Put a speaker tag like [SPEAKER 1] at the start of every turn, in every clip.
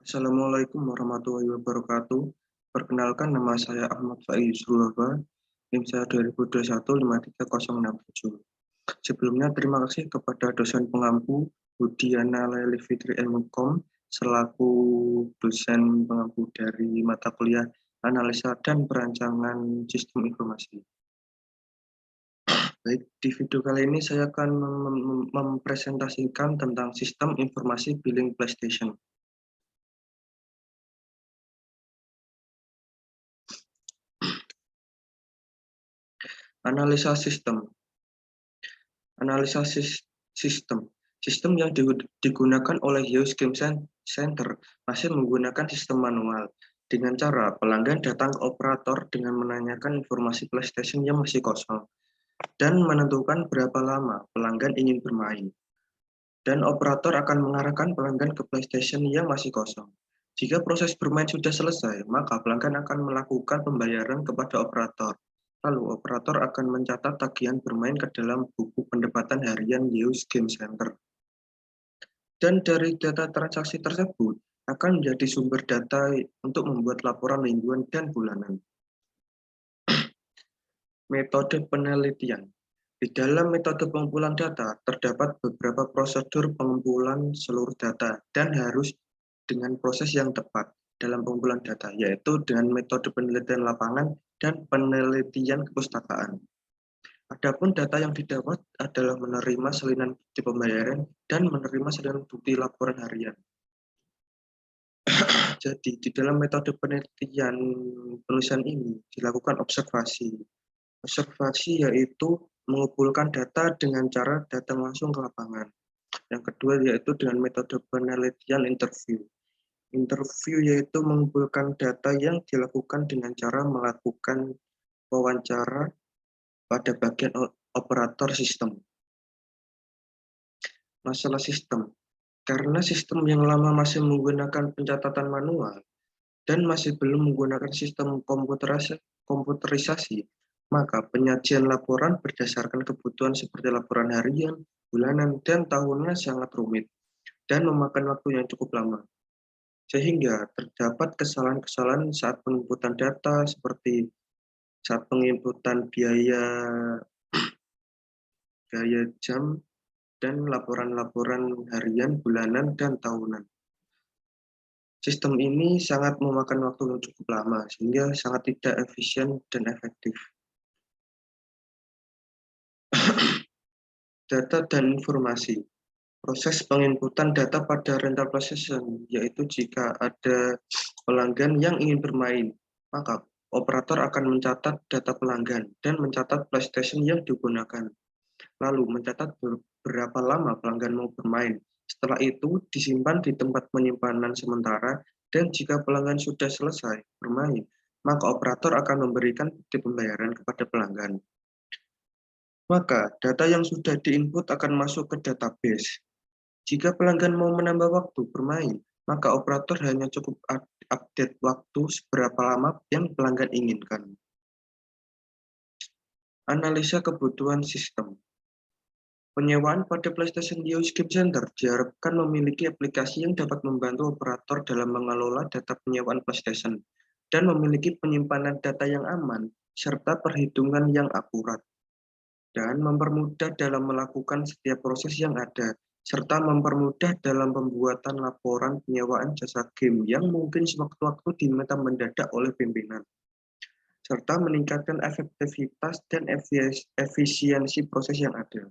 [SPEAKER 1] Assalamualaikum warahmatullahi wabarakatuh. Perkenalkan, nama saya Ahmad Faiz Rulaba, NIM saya 2021-53067. Sebelumnya terima kasih kepada dosen pengampu Budiana Leli Fitri Ilmukom selaku dosen pengampu dari mata kuliah Analisa dan Perancangan Sistem Informasi. Baik, di video kali ini saya akan mempresentasikan tentang sistem informasi billing PlayStation. Analisa sistem. Analisa sistem. Sistem yang digunakan oleh Yos Game Center masih menggunakan sistem manual. Dengan cara pelanggan datang ke operator dengan menanyakan informasi PlayStation yang masih kosong dan menentukan berapa lama pelanggan ingin bermain. Dan operator akan mengarahkan pelanggan ke PlayStation yang masih kosong. Jika proses bermain sudah selesai, maka pelanggan akan melakukan pembayaran kepada operator. Lalu operator akan mencatat tagihan bermain ke dalam buku pendapatan harian Yos Game Center. Dan dari data transaksi tersebut akan menjadi sumber data untuk membuat laporan mingguan dan bulanan. Metode penelitian. Di dalam metode pengumpulan data, terdapat beberapa prosedur pengumpulan seluruh data dan harus dengan proses yang tepat dalam pengumpulan data, yaitu dengan metode penelitian lapangan dan penelitian kepustakaan. Adapun data yang didapat adalah menerima salinan bukti pembayaran dan menerima salinan bukti laporan harian. Jadi, di dalam metode penelitian penulisan ini dilakukan observasi. Observasi yaitu mengumpulkan data dengan cara datang langsung ke lapangan. Yang kedua yaitu dengan metode penelitian interview. Interview yaitu mengumpulkan data yang dilakukan dengan cara melakukan wawancara pada bagian operator sistem. Masalah sistem. Karena sistem yang lama masih menggunakan pencatatan manual dan masih belum menggunakan sistem komputerisasi, maka penyajian laporan berdasarkan kebutuhan seperti laporan harian, bulanan, dan tahunan sangat rumit dan memakan waktu yang cukup lama. Sehingga terdapat kesalahan-kesalahan saat penginputan data seperti saat penginputan biaya jam dan laporan-laporan harian, bulanan, dan tahunan. Sistem ini sangat memakan waktu yang cukup lama sehingga sangat tidak efisien dan efektif. Data dan informasi. Proses penginputan data pada rental PlayStation, yaitu jika ada pelanggan yang ingin bermain, maka operator akan mencatat data pelanggan dan mencatat PlayStation yang digunakan. Lalu mencatat berapa lama pelanggan mau bermain. Setelah itu disimpan di tempat penyimpanan sementara dan jika pelanggan sudah selesai bermain, maka operator akan memberikan bukti pembayaran kepada pelanggan. Maka data yang sudah diinput akan masuk ke database. Jika pelanggan mau menambah waktu bermain, maka operator hanya cukup update waktu seberapa lama yang pelanggan inginkan. Analisa kebutuhan sistem. Penyewaan pada PlayStation Yos Game Center diharapkan memiliki aplikasi yang dapat membantu operator dalam mengelola data penyewaan PlayStation dan memiliki penyimpanan data yang aman serta perhitungan yang akurat. Dan mempermudah dalam melakukan setiap proses yang ada, serta mempermudah dalam pembuatan laporan penyewaan jasa game yang mungkin sewaktu-waktu diminta mendadak oleh pimpinan, serta meningkatkan efektivitas dan efisiensi proses yang ada.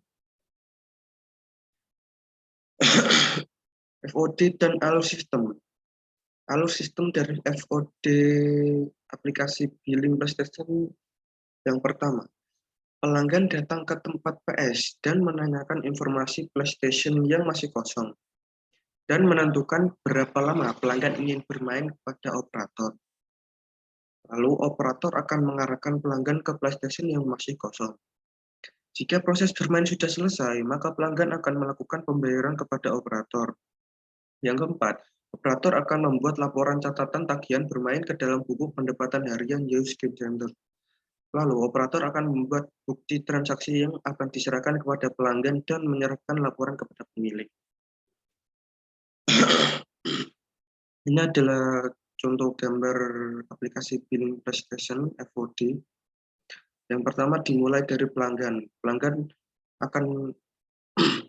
[SPEAKER 1] FOD dan alur sistem. Alur sistem dari FOD aplikasi billing PlayStation yang pertama. Pelanggan datang ke tempat PS dan menanyakan informasi PlayStation yang masih kosong dan menentukan berapa lama pelanggan ingin bermain kepada operator. Lalu operator akan mengarahkan pelanggan ke PlayStation yang masih kosong. Jika proses bermain sudah selesai, maka pelanggan akan melakukan pembayaran kepada operator. Yang keempat, operator akan membuat laporan catatan tagihan bermain ke dalam buku pendapatan harian Yos Game Center. Lalu, operator akan membuat bukti transaksi yang akan diserahkan kepada pelanggan dan menyerahkan laporan kepada pemilik. Ini adalah contoh gambar aplikasi billing PlayStation FOD. Yang pertama dimulai dari pelanggan. Pelanggan akan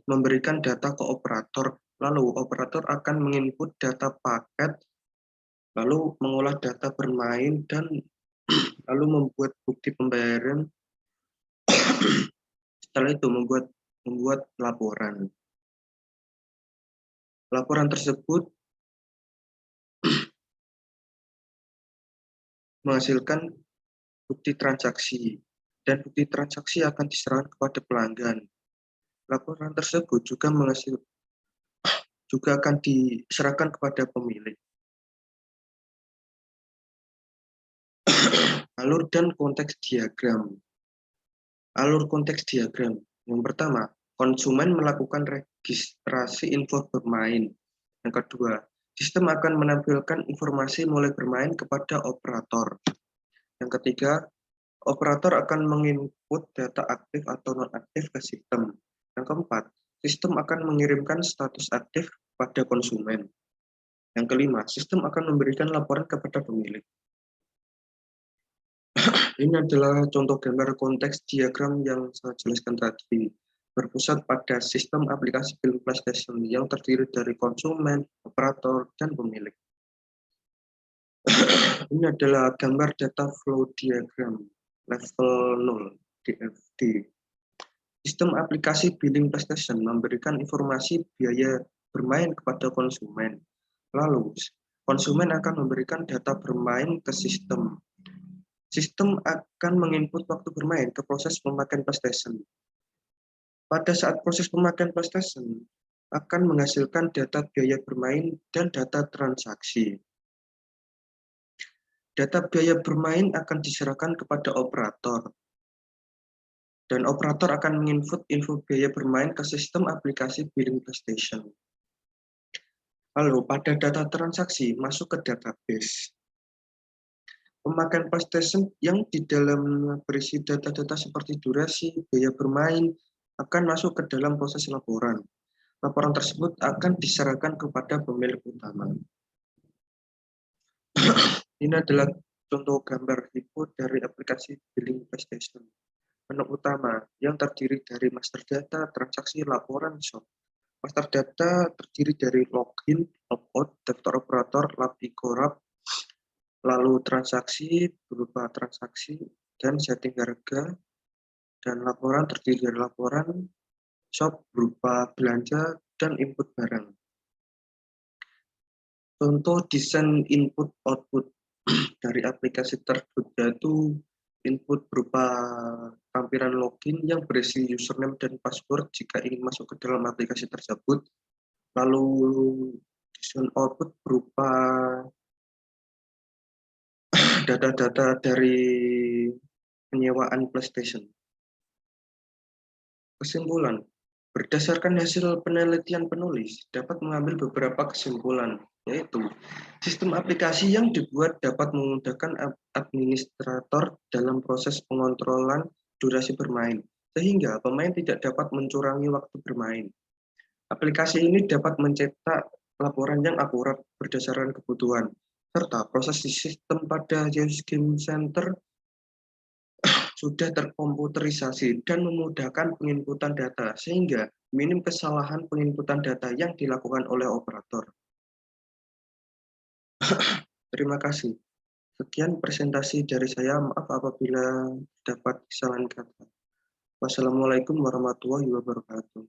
[SPEAKER 1] memberikan data ke operator, lalu operator akan menginput data paket, lalu mengolah data bermain, dan lalu membuat bukti pembayaran. Setelah itu membuat laporan. Laporan tersebut menghasilkan bukti transaksi, dan bukti transaksi akan diserahkan kepada pelanggan. Laporan tersebut juga akan diserahkan kepada pemilik. Alur dan konteks diagram. Alur konteks diagram. Yang pertama, konsumen melakukan registrasi info bermain. Yang kedua, sistem akan menampilkan informasi mulai bermain kepada operator. Yang ketiga, operator akan menginput data aktif atau non-aktif ke sistem. Yang keempat, sistem akan mengirimkan status aktif pada konsumen. Yang kelima, sistem akan memberikan laporan kepada pemilik. Ini adalah contoh gambar konteks diagram yang saya jelaskan tadi. Berpusat pada sistem aplikasi billing PlayStation yang terdiri dari konsumen, operator, dan pemilik. Ini adalah gambar data flow diagram level 0 DFD. Sistem aplikasi billing PlayStation memberikan informasi biaya bermain kepada konsumen. Lalu, konsumen akan memberikan data bermain ke sistem. Sistem akan menginput waktu bermain ke proses pemakaian PlayStation. Pada saat proses pemakaian PlayStation, akan menghasilkan data biaya bermain dan data transaksi. Data biaya bermain akan diserahkan kepada operator, dan operator akan menginput info biaya bermain ke sistem aplikasi billing PlayStation. Lalu, pada data transaksi masuk ke database. Pemakaian PlayStation yang di dalam berisi data-data seperti durasi, biaya bermain, akan masuk ke dalam proses laporan. Laporan tersebut akan diserahkan kepada pemilik utama. Ini adalah contoh gambar info dari aplikasi billing PlayStation. Menu utama yang terdiri dari master data, transaksi, laporan, shop. Master data terdiri dari login, logout, daftar operator, lab ikorab, lalu transaksi berupa transaksi dan setting harga, dan laporan terdiri dari laporan shop berupa belanja dan input barang. Contoh desain input output dari aplikasi tersebut yaitu input berupa tampilan login yang berisi username dan password jika ingin masuk ke dalam aplikasi tersebut. Lalu desain output berupa data-data dari penyewaan PlayStation. Kesimpulan, berdasarkan hasil penelitian penulis, dapat mengambil beberapa kesimpulan, yaitu sistem aplikasi yang dibuat dapat memudahkan administrator dalam proses pengontrolan durasi bermain, sehingga pemain tidak dapat mencurangi waktu bermain. Aplikasi ini dapat mencetak laporan yang akurat berdasarkan kebutuhan, serta proses sistem pada Zeus Game Center sudah terkomputerisasi dan memudahkan penginputan data, sehingga minim kesalahan penginputan data yang dilakukan oleh operator. Terima kasih. Sekian presentasi dari saya. Maaf apabila dapat kesalahan kata. Wassalamualaikum warahmatullahi wabarakatuh.